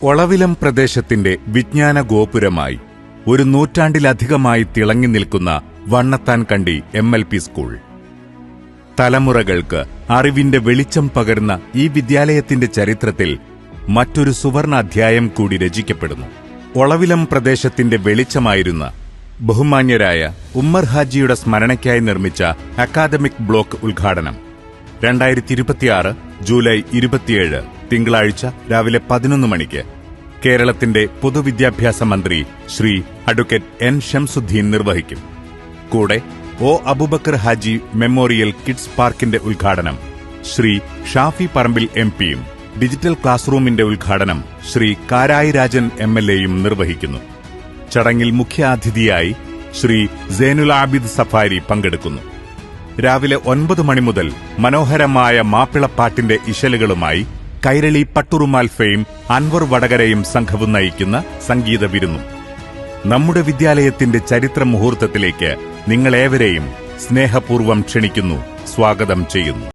ഒളവിലം പ്രദേശത്തിന്റെ വിജ്ഞാന ഗോപുരമായി ഒരു നൂറ്റാണ്ടിലധികമായി തിളങ്ങി നിൽക്കുന്ന വണ്ണത്താൻകണ്ടി MLP സ്കൂൾ. തലമുറകൾക്ക് അറിവിന്റെ വെളിച്ചം പകർന്ന ഈ വിദ്യാലയത്തിന്റെ ചരിത്രത്തിൽ മറ്റൊരു സുവർണ അധ്യായം കൂടി രചിക്കപ്പെടുന്നു. ഒളവിലം പ്രദേശത്തിന്റെ വെളിച്ചമായിരുന്ന ബഹുമാന്യരായ ഉമ്മർ ഹാജിയുടെ സ്മരണയ്ക്കായി നിർമ്മിച്ച അക്കാദമിക് ബ്ലോക്ക് ഉദ്ഘാടനം 2026 ജൂലൈ 27 തിങ്കളാഴ്ച രാവിലെ 11 മണിക്ക് കേരളത്തിന്റെ പൊതുവിദ്യാഭ്യാസ മന്ത്രി ശ്രീ അഡ്വക്കേറ്റ് N. ഷംസുദ്ദീൻ നിർവഹിക്കും. കൂടെ O. Abubakar Haji memorial kids പാർക്കിന്റെ ഉദ്ഘാടനം ശ്രീ ഷാഫി പറമ്പിൽ MP-യും ഡിജിറ്റൽ ക്ലാസ് റൂമിന്റെ ഉദ്ഘാടനം ശ്രീ കാരായി രാജൻ MLA-യും നിർവഹിക്കുന്നു. ചടങ്ങിൽ മുഖ്യാതിഥിയായി ശ്രീ സൈനുൽ ആബിദ് സഫാരി പങ്കെടുക്കുന്നു. രാവിലെ 9 മണി മുതൽ മനോഹരമായ മാപ്പിളപ്പാട്ടിന്റെ ഇശലുകളുമായി കൈരളി പട്ടുറുമാൽ ഫെയിം അൻവർ വടകരയും സംഘവും നയിക്കുന്ന സംഗീത വിരുന്നും. നമ്മുടെ വിദ്യാലയത്തിന്റെ ചരിത്ര മുഹൂർത്തത്തിലേക്ക് നിങ്ങളേവരെയും സ്നേഹപൂർവ്വം ക്ഷണിക്കുന്നു, സ്വാഗതം ചെയ്യുന്നു.